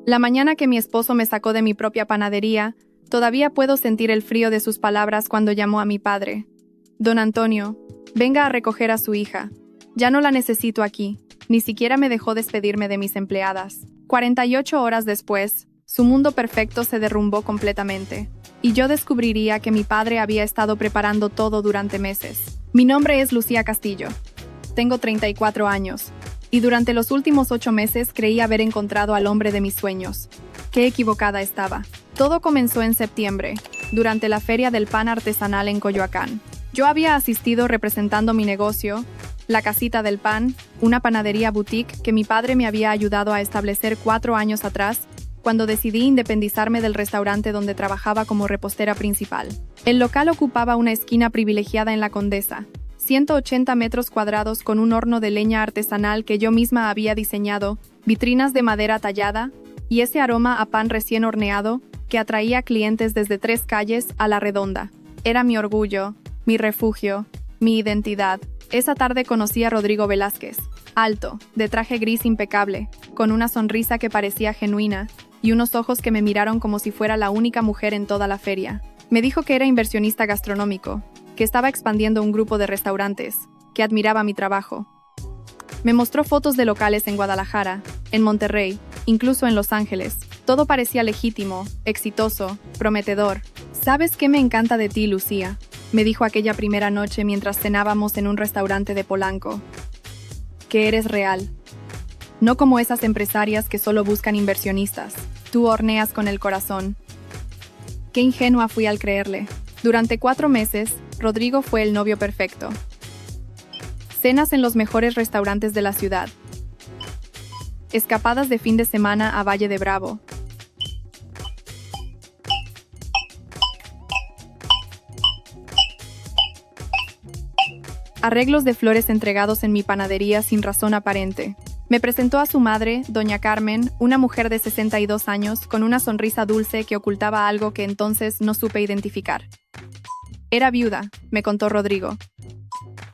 La mañana que mi esposo me sacó de mi propia panadería, todavía puedo sentir el frío de sus palabras cuando llamó a mi padre. Don Antonio, venga a recoger a su hija. Ya no la necesito aquí. Ni siquiera me dejó despedirme de mis empleadas. 48 horas después, su mundo perfecto se derrumbó completamente. Y yo descubriría que mi padre había estado preparando todo durante meses. Mi nombre es Lucía Castillo. Tengo 34 años. Y durante los últimos 8 meses creí haber encontrado al hombre de mis sueños. Qué equivocada estaba. Todo comenzó en septiembre, durante la Feria del Pan Artesanal en Coyoacán. Yo había asistido representando mi negocio, La Casita del Pan, una panadería boutique que mi padre me había ayudado a establecer 4 años atrás, cuando decidí independizarme del restaurante donde trabajaba como repostera principal. El local ocupaba una esquina privilegiada en La Condesa, 180 metros cuadrados con un horno de leña artesanal que yo misma había diseñado, vitrinas de madera tallada, y ese aroma a pan recién horneado que atraía clientes desde 3 calles a La Redonda. Era mi orgullo, mi refugio, mi identidad. Esa tarde conocí a Rodrigo Velázquez, alto, de traje gris impecable, con una sonrisa que parecía genuina, y unos ojos que me miraron como si fuera la única mujer en toda la feria. Me dijo que era inversionista gastronómico, que estaba expandiendo un grupo de restaurantes, que admiraba mi trabajo. Me mostró fotos de locales en Guadalajara, en Monterrey, incluso en Los Ángeles. Todo parecía legítimo, exitoso, prometedor. ¿Sabes qué me encanta de ti, Lucía?, me dijo aquella primera noche mientras cenábamos en un restaurante de Polanco. Que eres real. No como esas empresarias que solo buscan inversionistas. Tú horneas con el corazón. Qué ingenua fui al creerle. Durante 4 meses, Rodrigo fue el novio perfecto. Cenas en los mejores restaurantes de la ciudad. Escapadas de fin de semana a Valle de Bravo. Arreglos de flores entregados en mi panadería sin razón aparente. Me presentó a su madre, doña Carmen, una mujer de 62 años, con una sonrisa dulce que ocultaba algo que entonces no supe identificar. Era viuda, me contó Rodrigo.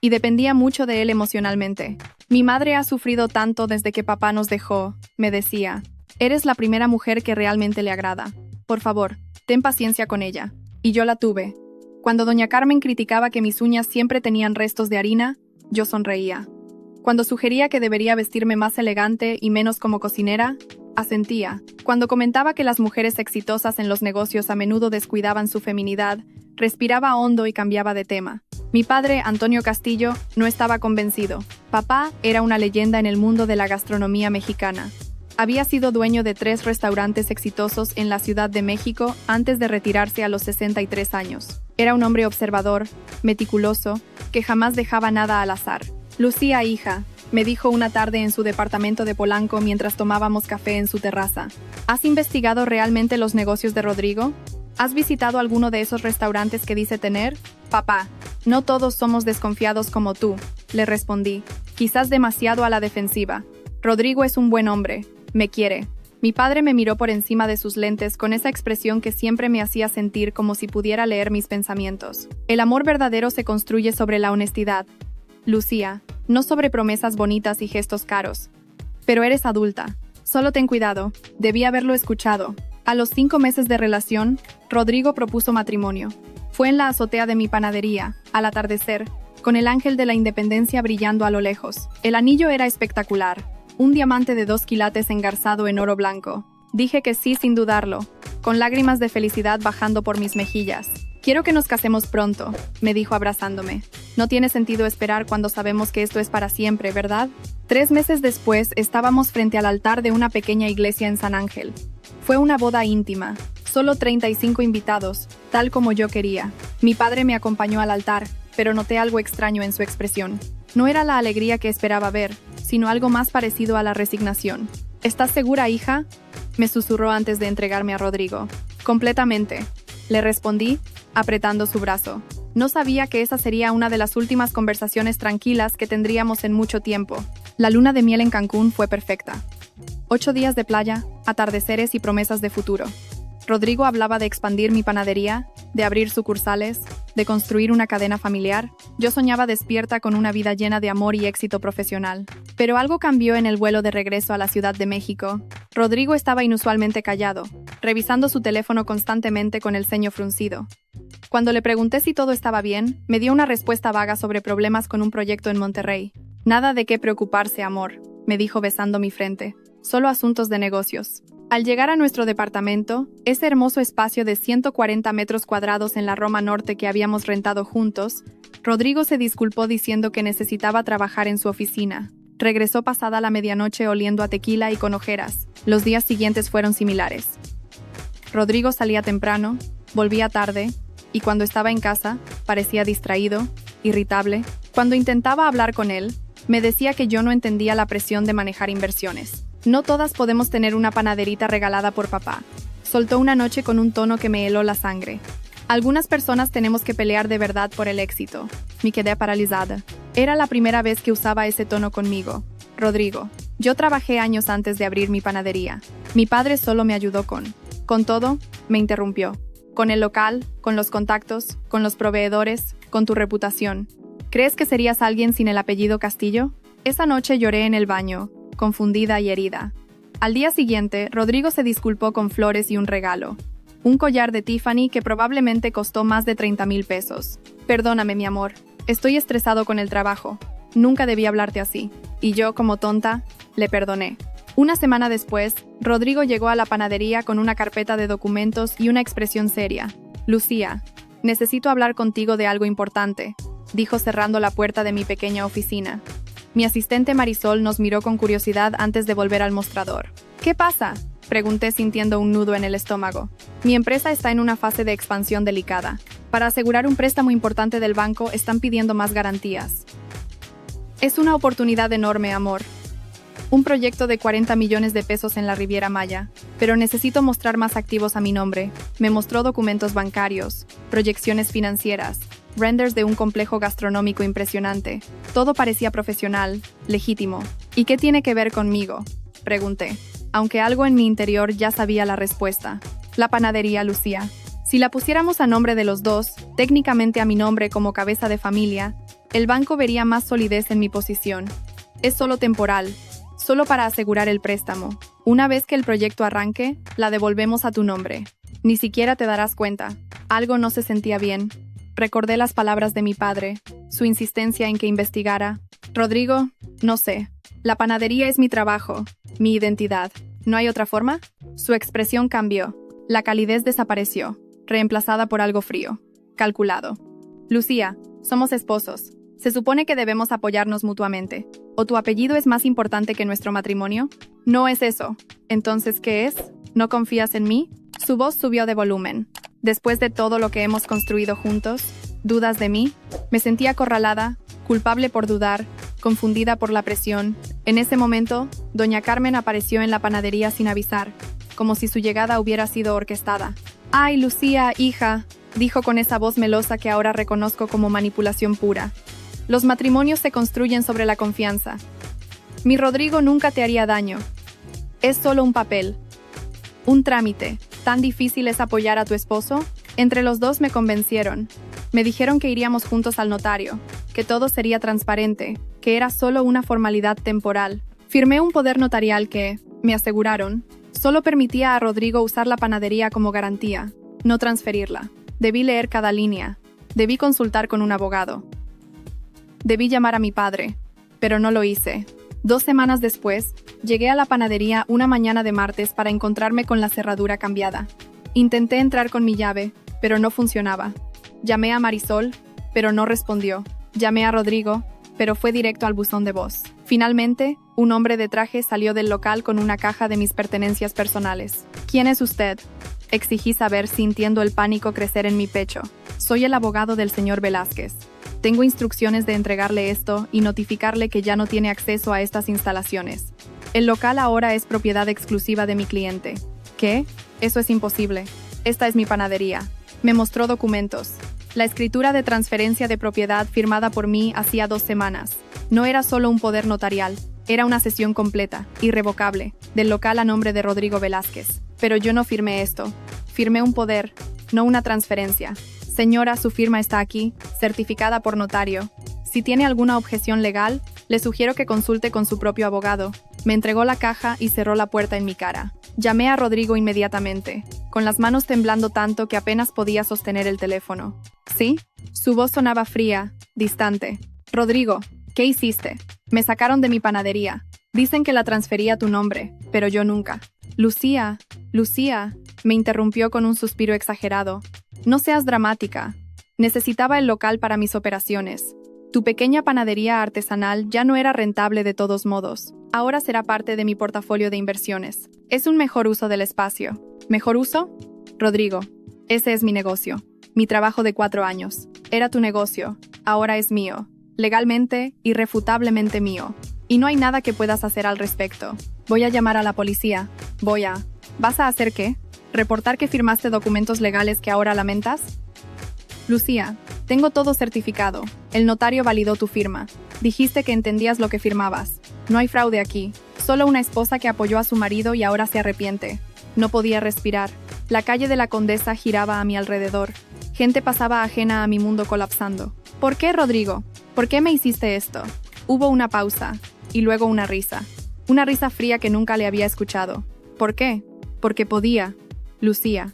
Y dependía mucho de él emocionalmente. Mi madre ha sufrido tanto desde que papá nos dejó, me decía. Eres la primera mujer que realmente le agrada. Por favor, ten paciencia con ella. Y yo la tuve. Cuando doña Carmen criticaba que mis uñas siempre tenían restos de harina, yo sonreía. Cuando sugería que debería vestirme más elegante y menos como cocinera, asentía. Cuando comentaba que las mujeres exitosas en los negocios a menudo descuidaban su feminidad, respiraba hondo y cambiaba de tema. Mi padre, Antonio Castillo, no estaba convencido. Papá era una leyenda en el mundo de la gastronomía mexicana. Había sido dueño de 3 restaurantes exitosos en la Ciudad de México antes de retirarse a los 63 años. Era un hombre observador, meticuloso, que jamás dejaba nada al azar. Lucía, hija, me dijo una tarde en su departamento de Polanco mientras tomábamos café en su terraza. ¿Has investigado realmente los negocios de Rodrigo? ¿Has visitado alguno de esos restaurantes que dice tener? Papá, no todos somos desconfiados como tú, le respondí, quizás demasiado a la defensiva. Rodrigo es un buen hombre, me quiere. Mi padre me miró por encima de sus lentes con esa expresión que siempre me hacía sentir como si pudiera leer mis pensamientos. El amor verdadero se construye sobre la honestidad, Lucía, no sobre promesas bonitas y gestos caros. Pero eres adulta. Solo ten cuidado. Debí haberlo escuchado. A los 5 meses de relación, Rodrigo propuso matrimonio. Fue en la azotea de mi panadería, al atardecer, con el ángel de la independencia brillando a lo lejos. El anillo era espectacular. Un diamante de 2 quilates engarzado en oro blanco. Dije que sí sin dudarlo, con lágrimas de felicidad bajando por mis mejillas. Quiero que nos casemos pronto, me dijo abrazándome. No tiene sentido esperar cuando sabemos que esto es para siempre, ¿verdad? 3 meses después estábamos frente al altar de una pequeña iglesia en San Ángel. Fue una boda íntima, solo 35 invitados, tal como yo quería. Mi padre me acompañó al altar, pero noté algo extraño en su expresión. No era la alegría que esperaba ver, sino algo más parecido a la resignación. ¿Estás segura, hija?, me susurró antes de entregarme a Rodrigo. Completamente, le respondí, apretando su brazo. No sabía que esa sería una de las últimas conversaciones tranquilas que tendríamos en mucho tiempo. La luna de miel en Cancún fue perfecta. 8 días de playa, atardeceres y promesas de futuro. Rodrigo hablaba de expandir mi panadería, de abrir sucursales, de construir una cadena familiar. Yo soñaba despierta con una vida llena de amor y éxito profesional. Pero algo cambió en el vuelo de regreso a la Ciudad de México. Rodrigo estaba inusualmente callado, revisando su teléfono constantemente con el ceño fruncido. Cuando le pregunté si todo estaba bien, me dio una respuesta vaga sobre problemas con un proyecto en Monterrey. Nada de qué preocuparse, amor, me dijo besando mi frente. Solo asuntos de negocios. Al llegar a nuestro departamento, ese hermoso espacio de 140 metros cuadrados en la Roma Norte que habíamos rentado juntos, Rodrigo se disculpó diciendo que necesitaba trabajar en su oficina. Regresó pasada la medianoche oliendo a tequila y con ojeras. Los días siguientes fueron similares. Rodrigo salía temprano, volvía tarde, y cuando estaba en casa, parecía distraído, irritable. Cuando intentaba hablar con él, me decía que yo no entendía la presión de manejar inversiones. No todas podemos tener una panaderita regalada por papá. Soltó una noche con un tono que me heló la sangre. Algunas personas tenemos que pelear de verdad por el éxito. Me quedé paralizada. Era la primera vez que usaba ese tono conmigo. Rodrigo, yo trabajé años antes de abrir mi panadería. Mi padre solo me ayudó con todo, me interrumpió. Con el local, con los contactos, con los proveedores, con tu reputación. ¿Crees que serías alguien sin el apellido Castillo? Esa noche lloré en el baño, confundida y herida. Al día siguiente, Rodrigo se disculpó con flores y un regalo. Un collar de Tiffany que probablemente costó más de 30,000 pesos. Perdóname, mi amor. Estoy estresado con el trabajo. Nunca debí hablarte así. Y yo, como tonta, le perdoné. Una semana después, Rodrigo llegó a la panadería con una carpeta de documentos y una expresión seria. Lucía, necesito hablar contigo de algo importante, dijo cerrando la puerta de mi pequeña oficina. Mi asistente Marisol nos miró con curiosidad antes de volver al mostrador. ¿Qué pasa?, pregunté sintiendo un nudo en el estómago. Mi empresa está en una fase de expansión delicada. Para asegurar un préstamo importante del banco están pidiendo más garantías. Es una oportunidad enorme, amor. Un proyecto de 40 millones de pesos en la Riviera Maya, pero necesito mostrar más activos a mi nombre. Me mostró documentos bancarios, proyecciones financieras, renders de un complejo gastronómico impresionante. Todo parecía profesional, legítimo. ¿Y qué tiene que ver conmigo?, pregunté, aunque algo en mi interior ya sabía la respuesta. La panadería, Lucía. Si la pusiéramos a nombre de los dos, técnicamente a mi nombre como cabeza de familia, el banco vería más solidez en mi posición. Es solo temporal, solo para asegurar el préstamo. Una vez que el proyecto arranque, la devolvemos a tu nombre. Ni siquiera te darás cuenta. Algo no se sentía bien. Recordé las palabras de mi padre, su insistencia en que investigara. Rodrigo, no sé. La panadería es mi trabajo, mi identidad. ¿No hay otra forma? Su expresión cambió. La calidez desapareció, reemplazada por algo frío, calculado. Lucía, somos esposos. Se supone que debemos apoyarnos mutuamente. ¿O tu apellido es más importante que nuestro matrimonio? No es eso. Entonces, ¿qué es? ¿No confías en mí? Su voz subió de volumen. Después de todo lo que hemos construido juntos, ¿dudas de mí? Me sentí acorralada, culpable por dudar, confundida por la presión. En ese momento, doña Carmen apareció en la panadería sin avisar, como si su llegada hubiera sido orquestada. «Ay, Lucía, hija», dijo con esa voz melosa que ahora reconozco como manipulación pura. Los matrimonios se construyen sobre la confianza. Mi Rodrigo nunca te haría daño. Es solo un papel. Un trámite. ¿Tan difícil es apoyar a tu esposo? Entre los dos me convencieron. Me dijeron que iríamos juntos al notario, que todo sería transparente, que era solo una formalidad temporal. Firmé un poder notarial que, me aseguraron, solo permitía a Rodrigo usar la panadería como garantía, no transferirla. Debí leer cada línea. Debí consultar con un abogado. Debí llamar a mi padre, pero no lo hice. 2 semanas después, llegué a la panadería una mañana de martes para encontrarme con la cerradura cambiada. Intenté entrar con mi llave, pero no funcionaba. Llamé a Marisol, pero no respondió. Llamé a Rodrigo, pero fue directo al buzón de voz. Finalmente, un hombre de traje salió del local con una caja de mis pertenencias personales. ¿Quién es usted?, exigí saber sintiendo el pánico crecer en mi pecho. Soy el abogado del señor Velázquez. Tengo instrucciones de entregarle esto y notificarle que ya no tiene acceso a estas instalaciones. El local ahora es propiedad exclusiva de mi cliente. ¿Qué? Eso es imposible. Esta es mi panadería. Me mostró documentos. La escritura de transferencia de propiedad firmada por mí hacía 2 semanas. No era solo un poder notarial, era una cesión completa, irrevocable, del local a nombre de Rodrigo Velázquez. Pero yo no firmé esto. Firmé un poder, no una transferencia. Señora, su firma está aquí, certificada por notario. Si tiene alguna objeción legal, le sugiero que consulte con su propio abogado. Me entregó la caja y cerró la puerta en mi cara. Llamé a Rodrigo inmediatamente, con las manos temblando tanto que apenas podía sostener el teléfono. ¿Sí? Su voz sonaba fría, distante. Rodrigo, ¿qué hiciste? Me sacaron de mi panadería. Dicen que la transferí a tu nombre, pero yo nunca. Lucía, me interrumpió con un suspiro exagerado. No seas dramática. Necesitaba el local para mis operaciones. Tu pequeña panadería artesanal ya no era rentable de todos modos. Ahora será parte de mi portafolio de inversiones. Es un mejor uso del espacio. ¿Mejor uso? Rodrigo, ese es mi negocio. Mi trabajo de 4 años. Era tu negocio. Ahora es mío. Legalmente, irrefutablemente mío. Y no hay nada que puedas hacer al respecto. Voy a llamar a la policía. ¿Vas a hacer qué? ¿Reportar que firmaste documentos legales que ahora lamentas? Lucía, tengo todo certificado. El notario validó tu firma. Dijiste que entendías lo que firmabas. No hay fraude aquí. Solo una esposa que apoyó a su marido y ahora se arrepiente. No podía respirar. La calle de la Condesa giraba a mi alrededor. Gente pasaba ajena a mi mundo colapsando. ¿Por qué, Rodrigo? ¿Por qué me hiciste esto? Hubo una pausa, y luego una risa. Una risa fría que nunca le había escuchado. ¿Por qué? Porque podía. Lucía.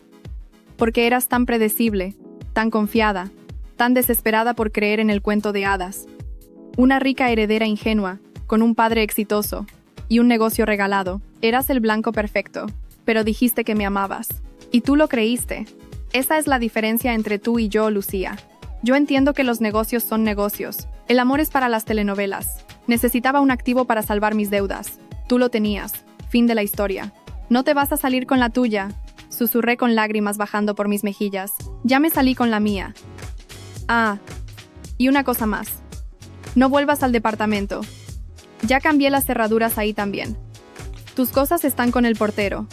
Porque eras tan predecible, tan confiada, tan desesperada por creer en el cuento de hadas. Una rica heredera ingenua, con un padre exitoso, y un negocio regalado. Eras el blanco perfecto, pero dijiste que me amabas. Y tú lo creíste. Esa es la diferencia entre tú y yo, Lucía. Yo entiendo que los negocios son negocios. El amor es para las telenovelas. Necesitaba un activo para salvar mis deudas. Tú lo tenías. Fin de la historia. No te vas a salir con la tuya, susurré con lágrimas bajando por mis mejillas. Ya me salí con la mía. Ah, y una cosa más. No vuelvas al departamento. Ya cambié las cerraduras ahí también. Tus cosas están con el portero.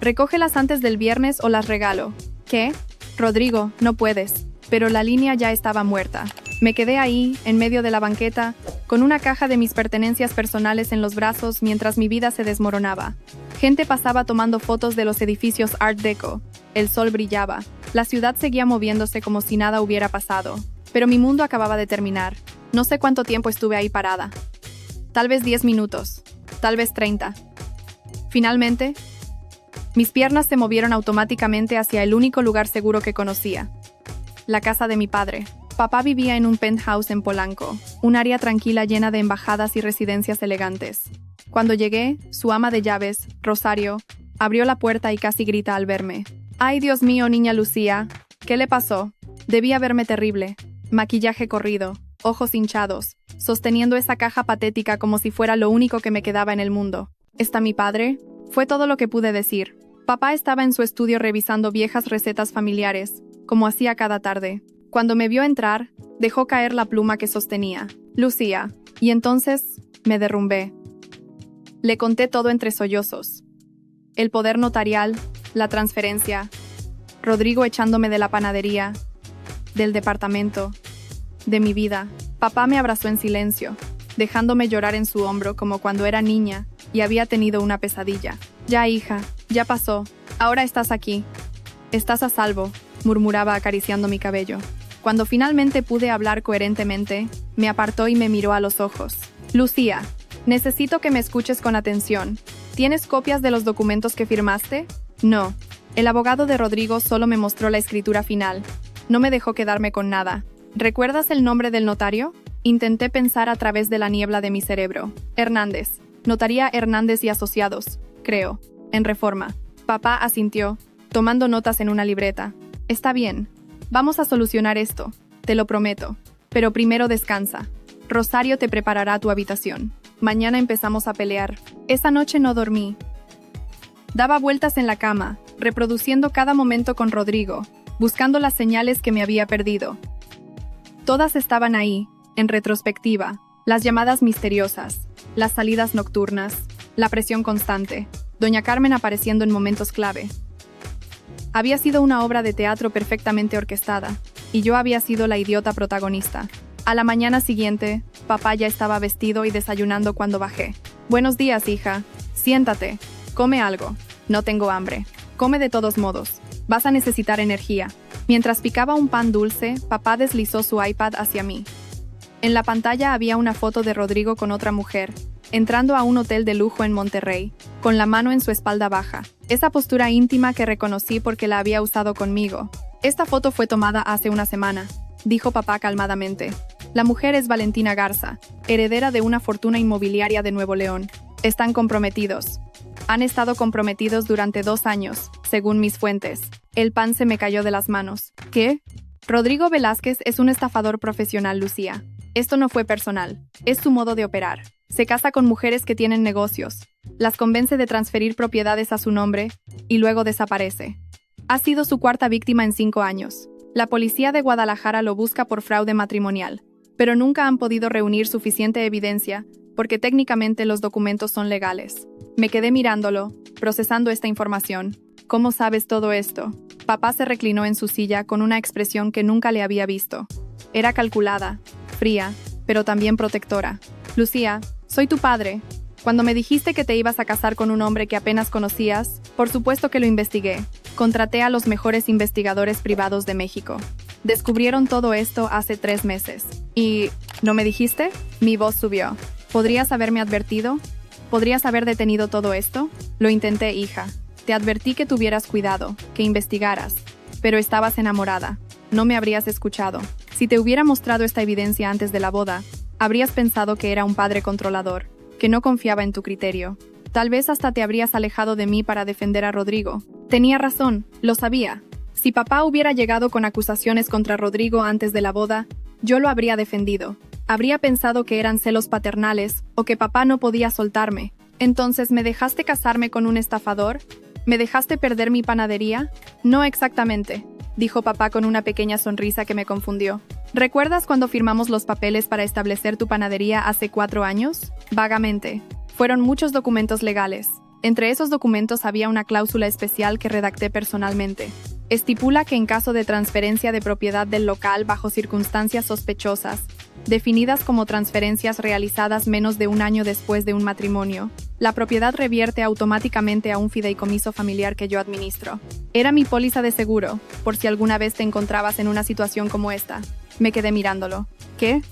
Recógelas antes del viernes o las regalo. ¿Qué? Rodrigo, no puedes. Pero la línea ya estaba muerta. Me quedé ahí, en medio de la banqueta, con una caja de mis pertenencias personales en los brazos mientras mi vida se desmoronaba. Gente pasaba tomando fotos de los edificios Art Deco. El sol brillaba. La ciudad seguía moviéndose como si nada hubiera pasado. Pero mi mundo acababa de terminar. No sé cuánto tiempo estuve ahí parada. Tal vez 10 minutos. Tal vez 30. Finalmente, mis piernas se movieron automáticamente hacia el único lugar seguro que conocía. La casa de mi padre. Papá vivía en un penthouse en Polanco, un área tranquila llena de embajadas y residencias elegantes. Cuando llegué, su ama de llaves, Rosario, abrió la puerta y casi grita al verme. ¡Ay, Dios mío, niña Lucía! ¿Qué le pasó? Debía verme terrible. Maquillaje corrido, ojos hinchados, sosteniendo esa caja patética como si fuera lo único que me quedaba en el mundo. ¿Está mi padre? Fue todo lo que pude decir. Papá estaba en su estudio revisando viejas recetas familiares, como hacía cada tarde. Cuando me vio entrar, dejó caer la pluma que sostenía. Lucía. Y entonces, me derrumbé. Le conté todo entre sollozos. El poder notarial, la transferencia, Rodrigo echándome de la panadería, del departamento, de mi vida. Papá me abrazó en silencio, dejándome llorar en su hombro como cuando era niña y había tenido una pesadilla. Ya, hija, ya pasó. Ahora estás aquí. Estás a salvo, murmuraba acariciando mi cabello. Cuando finalmente pude hablar coherentemente, me apartó y me miró a los ojos. Lucía, necesito que me escuches con atención. ¿Tienes copias de los documentos que firmaste? No. El abogado de Rodrigo solo me mostró la escritura final. No me dejó quedarme con nada. ¿Recuerdas el nombre del notario? Intenté pensar a través de la niebla de mi cerebro. Hernández. Notaría Hernández y Asociados, creo. En Reforma. Papá asintió, tomando notas en una libreta. Está bien. Vamos a solucionar esto, te lo prometo. Pero primero descansa. Rosario te preparará tu habitación. Mañana empezamos a pelear. Esa noche no dormí. Daba vueltas en la cama, reproduciendo cada momento con Rodrigo, buscando las señales que me había perdido. Todas estaban ahí, en retrospectiva. Las llamadas misteriosas, las salidas nocturnas, la presión constante, Doña Carmen apareciendo en momentos clave. Había sido una obra de teatro perfectamente orquestada, y yo había sido la idiota protagonista. A la mañana siguiente, papá ya estaba vestido y desayunando cuando bajé. Buenos días, hija. Siéntate. Come algo. No tengo hambre. Come de todos modos. Vas a necesitar energía. Mientras picaba un pan dulce, papá deslizó su iPad hacia mí. En la pantalla había una foto de Rodrigo con otra mujer, entrando a un hotel de lujo en Monterrey, con la mano en su espalda baja. Esa postura íntima que reconocí porque la había usado conmigo. Esta foto fue tomada hace una semana, dijo papá calmadamente. La mujer es Valentina Garza, heredera de una fortuna inmobiliaria de Nuevo León. Están comprometidos. Han estado comprometidos durante 2 años, según mis fuentes. El pan se me cayó de las manos. ¿Qué? Rodrigo Velázquez es un estafador profesional, Lucía. Esto no fue personal. Es su modo de operar. Se casa con mujeres que tienen negocios. Las convence de transferir propiedades a su nombre y luego desaparece. Ha sido su 4ª víctima en 5 años. La policía de Guadalajara lo busca por fraude matrimonial, pero nunca han podido reunir suficiente evidencia porque técnicamente los documentos son legales. Me quedé mirándolo, procesando esta información. ¿Cómo sabes todo esto? Papá se reclinó en su silla con una expresión que nunca le había visto. Era calculada, fría, pero también protectora. Lucía, soy tu padre. Cuando me dijiste que te ibas a casar con un hombre que apenas conocías, por supuesto que lo investigué. Contraté a los mejores investigadores privados de México. Descubrieron todo esto hace 3 meses. ¿Y no me dijiste? Mi voz subió. ¿Podrías haberme advertido? ¿Podrías haber detenido todo esto? Lo intenté, hija. Te advertí que tuvieras cuidado, que investigaras. Pero estabas enamorada. No me habrías escuchado. Si te hubiera mostrado esta evidencia antes de la boda, habrías pensado que era un padre controlador, que no confiaba en tu criterio. Tal vez hasta te habrías alejado de mí para defender a Rodrigo. Tenía razón, lo sabía. Si papá hubiera llegado con acusaciones contra Rodrigo antes de la boda, yo lo habría defendido. Habría pensado que eran celos paternales o que papá no podía soltarme. Entonces, ¿me dejaste casarme con un estafador? ¿Me dejaste perder mi panadería? No exactamente, dijo papá con una pequeña sonrisa que me confundió. ¿Recuerdas cuando firmamos los papeles para establecer tu panadería hace 4 años? Vagamente. Fueron muchos documentos legales. Entre esos documentos había una cláusula especial que redacté personalmente. Estipula que en caso de transferencia de propiedad del local bajo circunstancias sospechosas, definidas como transferencias realizadas menos de 1 año después de un matrimonio, la propiedad revierte automáticamente a un fideicomiso familiar que yo administro. Era mi póliza de seguro, por si alguna vez te encontrabas en una situación como esta. Me quedé mirándolo. ¿Qué?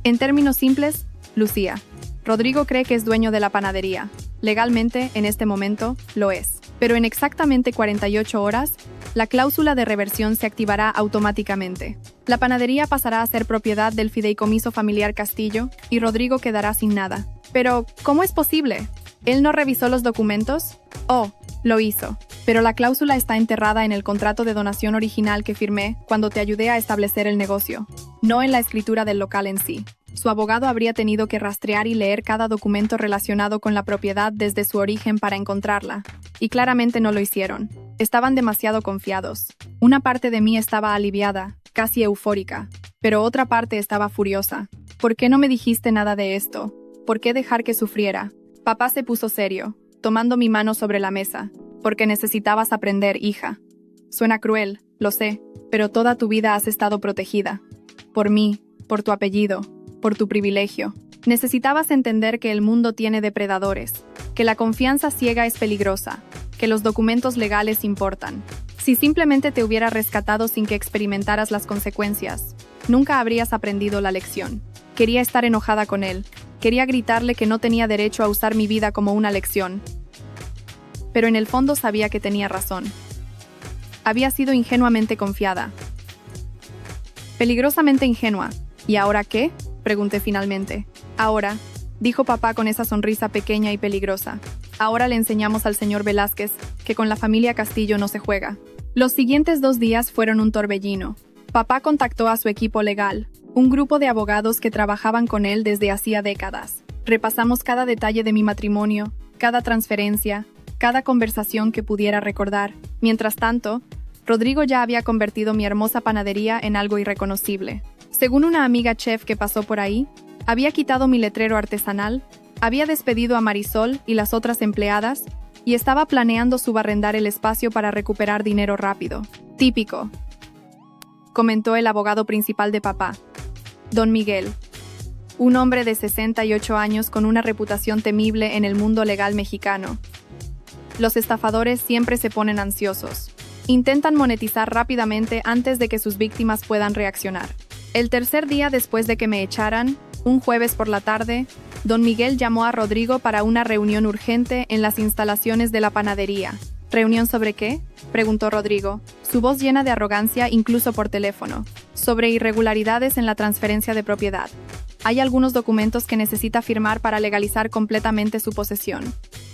En términos simples, Lucía, Rodrigo cree que es dueño de la panadería. Legalmente, en este momento, lo es. Pero en exactamente 48 horas, la cláusula de reversión se activará automáticamente. La panadería pasará a ser propiedad del fideicomiso familiar Castillo y Rodrigo quedará sin nada. Pero, ¿cómo es posible? ¿Él no revisó los documentos? Oh, lo hizo. Pero la cláusula está enterrada en el contrato de donación original que firmé cuando te ayudé a establecer el negocio, no en la escritura del local en sí. Su abogado habría tenido que rastrear y leer cada documento relacionado con la propiedad desde su origen para encontrarla, y claramente no lo hicieron. Estaban demasiado confiados. Una parte de mí estaba aliviada, casi eufórica, pero otra parte estaba furiosa. ¿Por qué no me dijiste nada de esto? ¿Por qué dejar que sufriera? Papá se puso serio, tomando mi mano sobre la mesa. Porque necesitabas aprender, hija. Suena cruel, lo sé, pero toda tu vida has estado protegida. Por mí, por tu apellido, por tu privilegio. Necesitabas entender que el mundo tiene depredadores, que la confianza ciega es peligrosa, que los documentos legales importan. Si simplemente te hubiera rescatado sin que experimentaras las consecuencias, nunca habrías aprendido la lección. Quería estar enojada con él. Quería gritarle que no tenía derecho a usar mi vida como una lección. Pero en el fondo sabía que tenía razón. Había sido ingenuamente confiada. Peligrosamente ingenua. ¿Y ahora qué? Pregunté finalmente. Ahora, dijo papá con esa sonrisa pequeña y peligrosa. Ahora le enseñamos al señor Velázquez que con la familia Castillo no se juega. Los siguientes 2 días fueron un torbellino. Papá contactó a su equipo legal, un grupo de abogados que trabajaban con él desde hacía décadas. Repasamos cada detalle de mi matrimonio, cada transferencia, cada conversación que pudiera recordar. Mientras tanto, Rodrigo ya había convertido mi hermosa panadería en algo irreconocible. Según una amiga chef que pasó por ahí, había quitado mi letrero artesanal, había despedido a Marisol y las otras empleadas, y estaba planeando subarrendar el espacio para recuperar dinero rápido. Típico, comentó el abogado principal de papá, Don Miguel, un hombre de 68 años con una reputación temible en el mundo legal mexicano. Los estafadores siempre se ponen ansiosos. Intentan monetizar rápidamente antes de que sus víctimas puedan reaccionar. El tercer día después de que me echaran, un jueves por la tarde, Don Miguel llamó a Rodrigo para una reunión urgente en las instalaciones de la panadería. ¿Reunión sobre qué?, preguntó Rodrigo, su voz llena de arrogancia incluso por teléfono. Sobre irregularidades en la transferencia de propiedad. Hay algunos documentos que necesita firmar para legalizar completamente su posesión,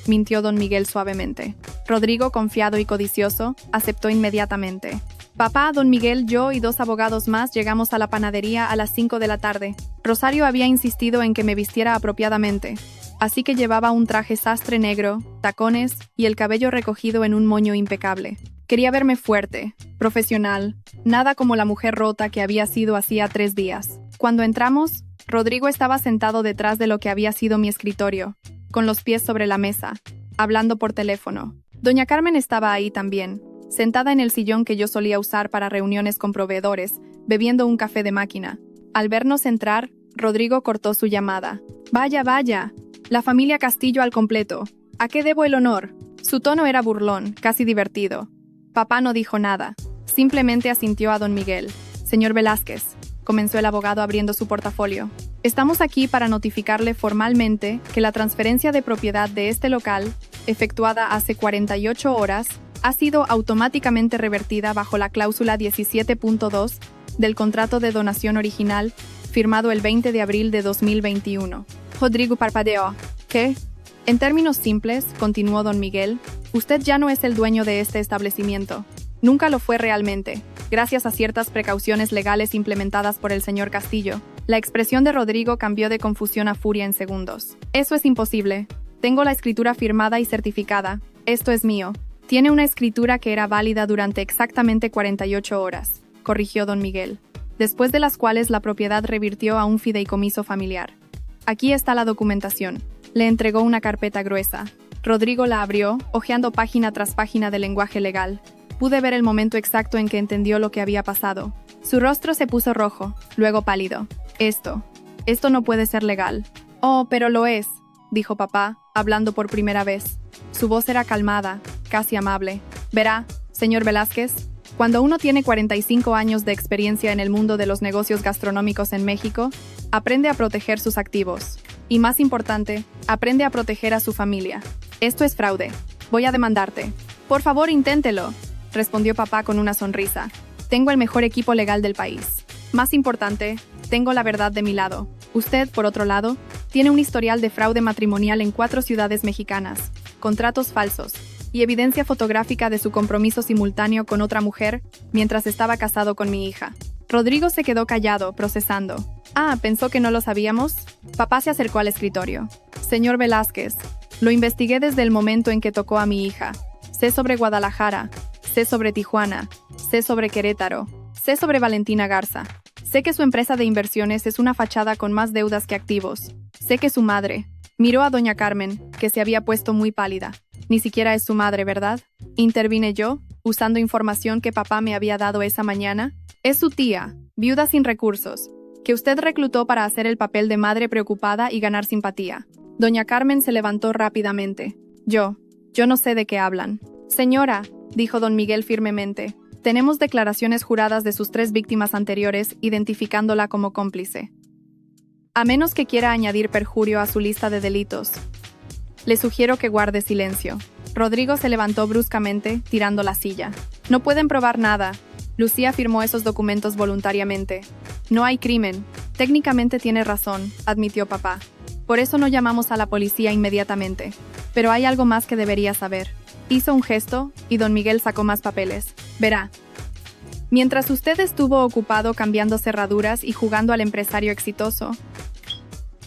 mintió don Miguel suavemente. Rodrigo, confiado y codicioso, aceptó inmediatamente. Papá, don Miguel, yo y 2 abogados más llegamos a la panadería a las 5 de la tarde. Rosario había insistido en que me vistiera apropiadamente, así que llevaba un traje sastre negro, tacones y el cabello recogido en un moño impecable. Quería verme fuerte, profesional, nada como la mujer rota que había sido hacía 3 días. Cuando entramos, Rodrigo estaba sentado detrás de lo que había sido mi escritorio, con los pies sobre la mesa, hablando por teléfono. Doña Carmen estaba ahí también, sentada en el sillón que yo solía usar para reuniones con proveedores, bebiendo un café de máquina. Al vernos entrar, Rodrigo cortó su llamada. «Vaya, vaya, la familia Castillo al completo. ¿A qué debo el honor?» Su tono era burlón, casi divertido. Papá no dijo nada, simplemente asintió a don Miguel. «Señor Velázquez», comenzó el abogado abriendo su portafolio. «Estamos aquí para notificarle formalmente que la transferencia de propiedad de este local, efectuada hace 48 horas, ha sido automáticamente revertida bajo la cláusula 17.2 del contrato de donación original, firmado el 20 de abril de 2021. Rodrigo parpadeó. ¿Qué? En términos simples, continuó don Miguel, usted ya no es el dueño de este establecimiento. Nunca lo fue realmente, gracias a ciertas precauciones legales implementadas por el señor Castillo. La expresión de Rodrigo cambió de confusión a furia en segundos. Eso es imposible. Tengo la escritura firmada y certificada. Esto es mío. Tiene una escritura que era válida durante exactamente 48 horas, corrigió don Miguel, después de las cuales la propiedad revirtió a un fideicomiso familiar. Aquí está la documentación. Le entregó una carpeta gruesa. Rodrigo la abrió, hojeando página tras página de lenguaje legal. Pude ver el momento exacto en que entendió lo que había pasado. Su rostro se puso rojo, luego pálido. Esto no puede ser legal. Oh, pero lo es, dijo papá, hablando por primera vez. Su voz era calmada, casi amable. Verá, señor Velázquez, cuando uno tiene 45 años de experiencia en el mundo de los negocios gastronómicos en México, aprende a proteger sus activos. Y más importante, aprende a proteger a su familia. Esto es fraude. Voy a demandarte. Por favor, inténtelo, respondió papá con una sonrisa. Tengo el mejor equipo legal del país. Más importante, tengo la verdad de mi lado. Usted, por otro lado, tiene un historial de fraude matrimonial en 4 ciudades mexicanas, contratos falsos y evidencia fotográfica de su compromiso simultáneo con otra mujer mientras estaba casado con mi hija. Rodrigo se quedó callado, procesando. Ah, ¿pensó que no lo sabíamos? Papá se acercó al escritorio. Señor Velázquez, lo investigué desde el momento en que tocó a mi hija. Sé sobre Guadalajara, sé sobre Tijuana, sé sobre Querétaro, sé sobre Valentina Garza. Sé que su empresa de inversiones es una fachada con más deudas que activos. Sé que su madre... Miró a doña Carmen, que se había puesto muy pálida. Ni siquiera es su madre, ¿verdad? Intervine yo, usando información que papá me había dado esa mañana. Es su tía, viuda sin recursos, que usted reclutó para hacer el papel de madre preocupada y ganar simpatía. Doña Carmen se levantó rápidamente. Yo no sé de qué hablan. Señora, dijo don Miguel firmemente, tenemos declaraciones juradas de sus 3 víctimas anteriores identificándola como cómplice. A menos que quiera añadir perjurio a su lista de delitos, le sugiero que guarde silencio. Rodrigo se levantó bruscamente, tirando la silla. No pueden probar nada. Lucía firmó esos documentos voluntariamente. No hay crimen. Técnicamente tiene razón, admitió papá. Por eso no llamamos a la policía inmediatamente. Pero hay algo más que debería saber. Hizo un gesto, y don Miguel sacó más papeles. Verá. Mientras usted estuvo ocupado cambiando cerraduras y jugando al empresario exitoso,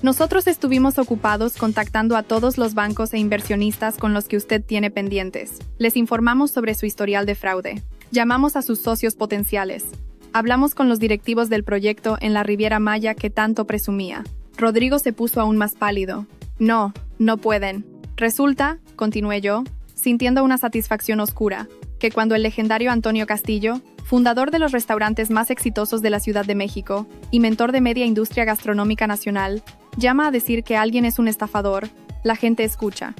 nosotros estuvimos ocupados contactando a todos los bancos e inversionistas con los que usted tiene pendientes. Les informamos sobre su historial de fraude. Llamamos a sus socios potenciales. Hablamos con los directivos del proyecto en la Riviera Maya que tanto presumía. Rodrigo se puso aún más pálido. No pueden. Resulta, continué yo, sintiendo una satisfacción oscura, que cuando el legendario Antonio Castillo, fundador de los restaurantes más exitosos de la Ciudad de México y mentor de media industria gastronómica nacional, llama a decir que alguien es un estafador, la gente escucha.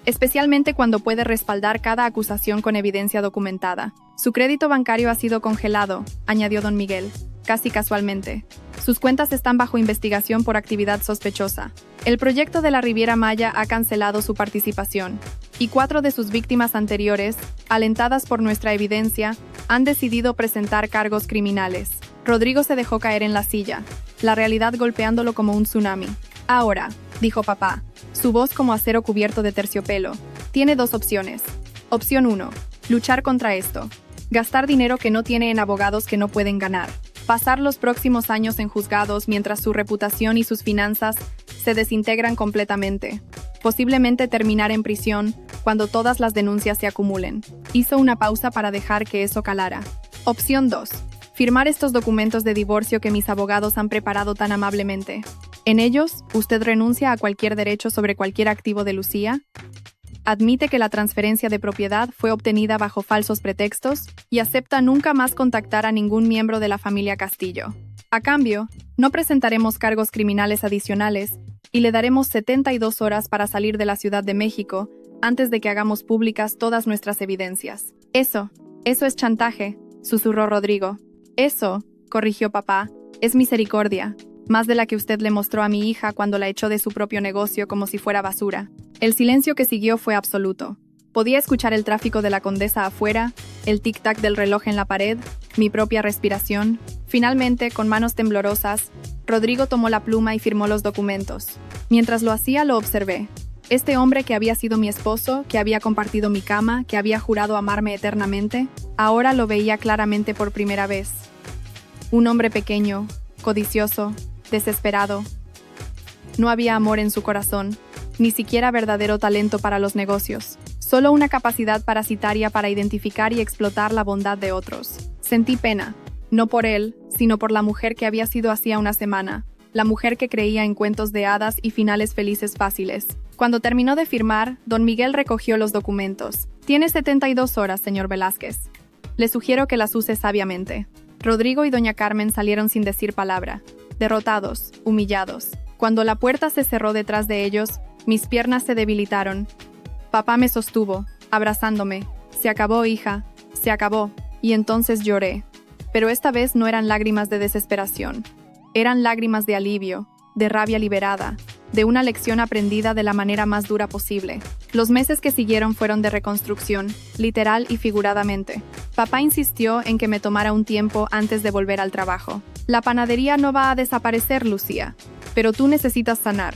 Especialmente cuando puede respaldar cada acusación con evidencia documentada. Su crédito bancario ha sido congelado, añadió don Miguel, casi casualmente. Sus cuentas están bajo investigación por actividad sospechosa. El proyecto de la Riviera Maya ha cancelado su participación. Y 4 de sus víctimas anteriores, alentadas por nuestra evidencia, han decidido presentar cargos criminales. Rodrigo se dejó caer en la silla, la realidad golpeándolo como un tsunami. Ahora, dijo papá, su voz como acero cubierto de terciopelo, tiene 2 opciones. Opción 1, luchar contra esto. Gastar dinero que no tiene en abogados que no pueden ganar. Pasar los próximos años en juzgados mientras su reputación y sus finanzas se desintegran completamente. Posiblemente terminar en prisión cuando todas las denuncias se acumulen. Hizo una pausa para dejar que eso calara. Opción 2. Firmar estos documentos de divorcio que mis abogados han preparado tan amablemente. En ellos, usted renuncia a cualquier derecho sobre cualquier activo de Lucía, admite que la transferencia de propiedad fue obtenida bajo falsos pretextos y acepta nunca más contactar a ningún miembro de la familia Castillo. A cambio, no presentaremos cargos criminales adicionales y le daremos 72 horas para salir de la Ciudad de México antes de que hagamos públicas todas nuestras evidencias. Eso es chantaje, susurró Rodrigo. Eso, corrigió papá, es misericordia, más de la que usted le mostró a mi hija cuando la echó de su propio negocio como si fuera basura. El silencio que siguió fue absoluto. Podía escuchar el tráfico de la Condesa afuera, el tic-tac del reloj en la pared, mi propia respiración. Finalmente, con manos temblorosas, Rodrigo tomó la pluma y firmó los documentos. Mientras lo hacía, lo observé. Este hombre que había sido mi esposo, que había compartido mi cama, que había jurado amarme eternamente, ahora lo veía claramente por primera vez. Un hombre pequeño, codicioso, desesperado. No había amor en su corazón, ni siquiera verdadero talento para los negocios, solo una capacidad parasitaria para identificar y explotar la bondad de otros. Sentí pena, no por él, sino por la mujer que había sido hacía una semana, la mujer que creía en cuentos de hadas y finales felices fáciles. Cuando terminó de firmar, don Miguel recogió los documentos. Tiene 72 horas, señor Velázquez. Le sugiero que las use sabiamente. Rodrigo y doña Carmen salieron sin decir palabra, derrotados, humillados. Cuando la puerta se cerró detrás de ellos, mis piernas se debilitaron. Papá me sostuvo, abrazándome. Se acabó, hija, se acabó. Y entonces lloré. Pero esta vez no eran lágrimas de desesperación. Eran lágrimas de alivio, de rabia liberada, de una lección aprendida de la manera más dura posible. Los meses que siguieron fueron de reconstrucción, literal y figuradamente. Papá insistió en que me tomara un tiempo antes de volver al trabajo. La panadería no va a desaparecer, Lucía, pero tú necesitas sanar.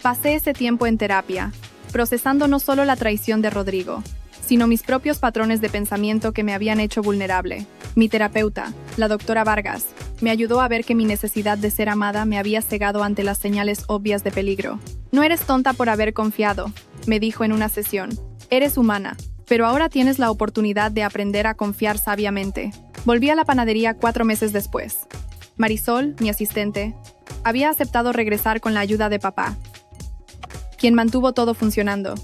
Pasé ese tiempo en terapia, procesando no solo la traición de Rodrigo, sino mis propios patrones de pensamiento que me habían hecho vulnerable. Mi terapeuta, la doctora Vargas, me ayudó a ver que mi necesidad de ser amada me había cegado ante las señales obvias de peligro. No eres tonta por haber confiado, me dijo en una sesión. Eres humana, pero ahora tienes la oportunidad de aprender a confiar sabiamente. Volví a la panadería 4 meses después. Marisol, mi asistente, había aceptado regresar con la ayuda de papá, quien mantuvo todo funcionando.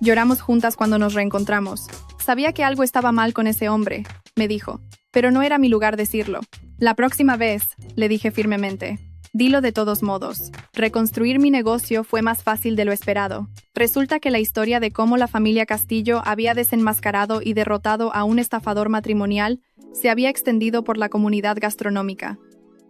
Lloramos juntas cuando nos reencontramos. Sabía que algo estaba mal con ese hombre, me dijo, pero no era mi lugar decirlo. La próxima vez, le dije firmemente, dilo de todos modos. Reconstruir mi negocio fue más fácil de lo esperado. Resulta que la historia de cómo la familia Castillo había desenmascarado y derrotado a un estafador matrimonial se había extendido por la comunidad gastronómica.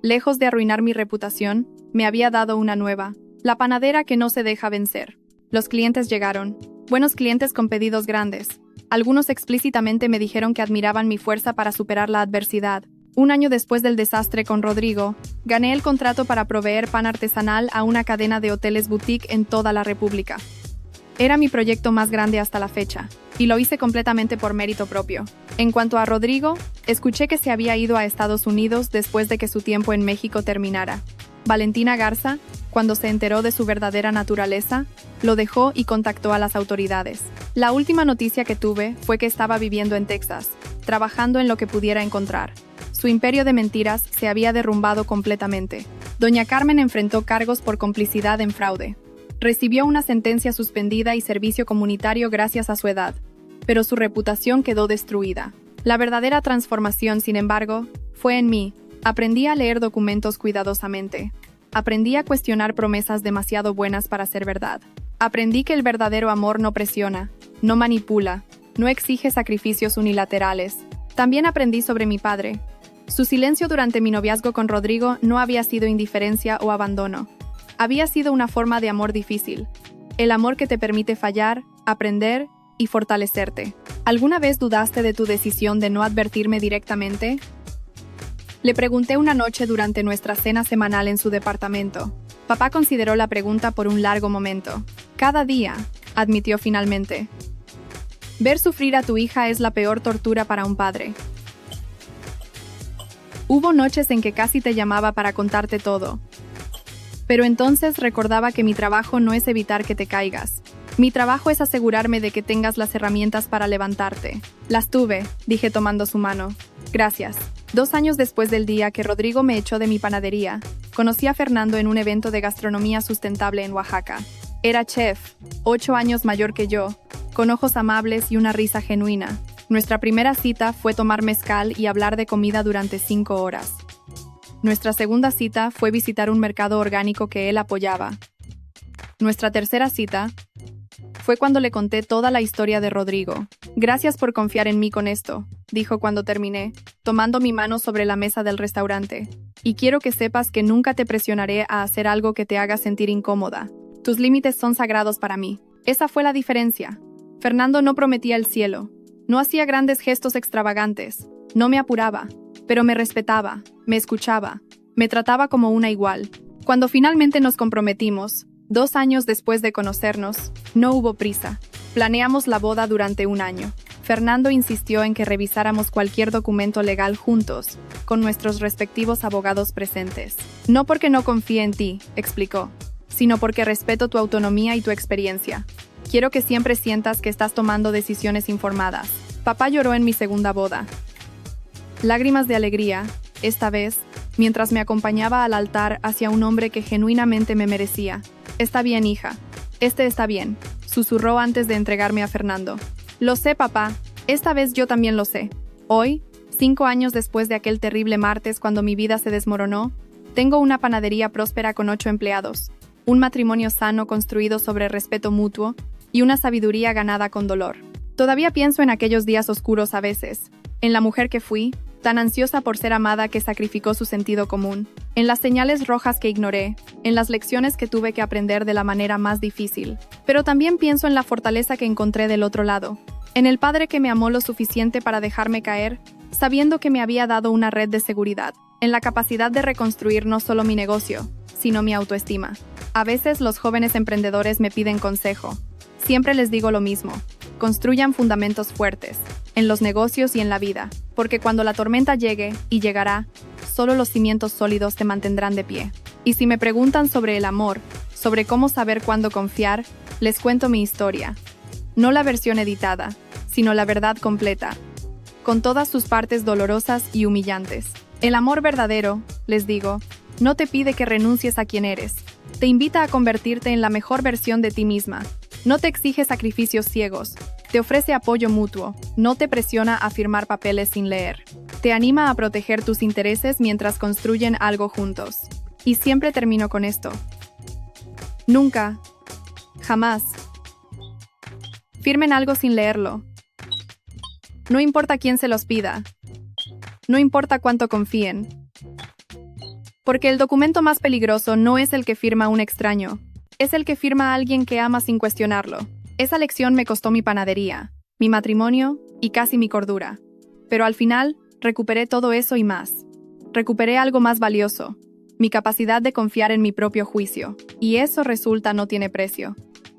Lejos de arruinar mi reputación, me había dado una nueva, la panadera que no se deja vencer. Los clientes llegaron, buenos clientes con pedidos grandes. Algunos explícitamente me dijeron que admiraban mi fuerza para superar la adversidad. Un año después del desastre con Rodrigo, gané el contrato para proveer pan artesanal a una cadena de hoteles boutique en toda la República. Era mi proyecto más grande hasta la fecha, y lo hice completamente por mérito propio. En cuanto a Rodrigo, escuché que se había ido a Estados Unidos después de que su tiempo en México terminara. Valentina Garza, cuando se enteró de su verdadera naturaleza, lo dejó y contactó a las autoridades. La última noticia que tuve fue que estaba viviendo en Texas, trabajando en lo que pudiera encontrar. Su imperio de mentiras se había derrumbado completamente. Doña Carmen enfrentó cargos por complicidad en fraude. Recibió una sentencia suspendida y servicio comunitario gracias a su edad, pero su reputación quedó destruida. La verdadera transformación, sin embargo, fue en mí. Aprendí a leer documentos cuidadosamente. Aprendí a cuestionar promesas demasiado buenas para ser verdad. Aprendí que el verdadero amor no presiona, no manipula, no exige sacrificios unilaterales. También aprendí sobre mi padre. Su silencio durante mi noviazgo con Rodrigo no había sido indiferencia o abandono. Había sido una forma de amor difícil. El amor que te permite fallar, aprender y fortalecerte. ¿Alguna vez dudaste de tu decisión de no advertirme directamente? Le pregunté una noche durante nuestra cena semanal en su departamento. Papá consideró la pregunta por un largo momento. Cada día, admitió finalmente. Ver sufrir a tu hija es la peor tortura para un padre. Hubo noches en que casi te llamaba para contarte todo. Pero entonces recordaba que mi trabajo no es evitar que te caigas. Mi trabajo es asegurarme de que tengas las herramientas para levantarte. Las tuve, dije tomando su mano. Gracias. 2 años después del día que Rodrigo me echó de mi panadería, conocí a Fernando en un evento de gastronomía sustentable en Oaxaca. Era chef, 8 años mayor que yo, con ojos amables y una risa genuina. Nuestra primera cita fue tomar mezcal y hablar de comida durante 5 horas. Nuestra segunda cita fue visitar un mercado orgánico que él apoyaba. Nuestra tercera cita fue cuando le conté toda la historia de Rodrigo. Gracias por confiar en mí con esto, dijo cuando terminé, tomando mi mano sobre la mesa del restaurante. Y quiero que sepas que nunca te presionaré a hacer algo que te haga sentir incómoda. Tus límites son sagrados para mí. Esa fue la diferencia. Fernando no prometía el cielo. No hacía grandes gestos extravagantes. No me apuraba. Pero me respetaba, me escuchaba, me trataba como una igual. Cuando finalmente nos comprometimos, 2 años después de conocernos, no hubo prisa. Planeamos la boda durante 1 año. Fernando insistió en que revisáramos cualquier documento legal juntos, con nuestros respectivos abogados presentes. No porque no confíe en ti, explicó, sino porque respeto tu autonomía y tu experiencia. Quiero que siempre sientas que estás tomando decisiones informadas. Papá lloró en mi segunda boda. Lágrimas de alegría, esta vez, mientras me acompañaba al altar hacia un hombre que genuinamente me merecía. Está bien, hija. Está bien, susurró antes de entregarme a Fernando. Lo sé, papá. Esta vez yo también lo sé. Hoy, 5 años después de aquel terrible martes cuando mi vida se desmoronó, tengo una panadería próspera con 8 empleados, un matrimonio sano construido sobre respeto mutuo y una sabiduría ganada con dolor. Todavía pienso en aquellos días oscuros a veces, en la mujer que fui, tan ansiosa por ser amada que sacrificó su sentido común, en las señales rojas que ignoré, en las lecciones que tuve que aprender de la manera más difícil. Pero también pienso en la fortaleza que encontré del otro lado, en el padre que me amó lo suficiente para dejarme caer, sabiendo que me había dado una red de seguridad, en la capacidad de reconstruir no solo mi negocio, sino mi autoestima. A veces los jóvenes emprendedores me piden consejo. Siempre les digo lo mismo: construyan fundamentos fuertes, en los negocios y en la vida, porque cuando la tormenta llegue, y llegará, solo los cimientos sólidos te mantendrán de pie. Y si me preguntan sobre el amor, sobre cómo saber cuándo confiar, les cuento mi historia. No la versión editada, sino la verdad completa, con todas sus partes dolorosas y humillantes. El amor verdadero, les digo, no te pide que renuncies a quien eres. Te invita a convertirte en la mejor versión de ti misma. No te exige sacrificios ciegos. Te ofrece apoyo mutuo, no te presiona a firmar papeles sin leer. Te anima a proteger tus intereses mientras construyen algo juntos. Y siempre termino con esto. Nunca, jamás, firmen algo sin leerlo. No importa quién se los pida. No importa cuánto confíen. Porque el documento más peligroso no es el que firma un extraño. Es el que firma a alguien que ama sin cuestionarlo. Esa lección me costó mi panadería, mi matrimonio y casi mi cordura. Pero al final, recuperé todo eso y más. Recuperé algo más valioso, mi capacidad de confiar en mi propio juicio. Y eso resulta no tiene precio.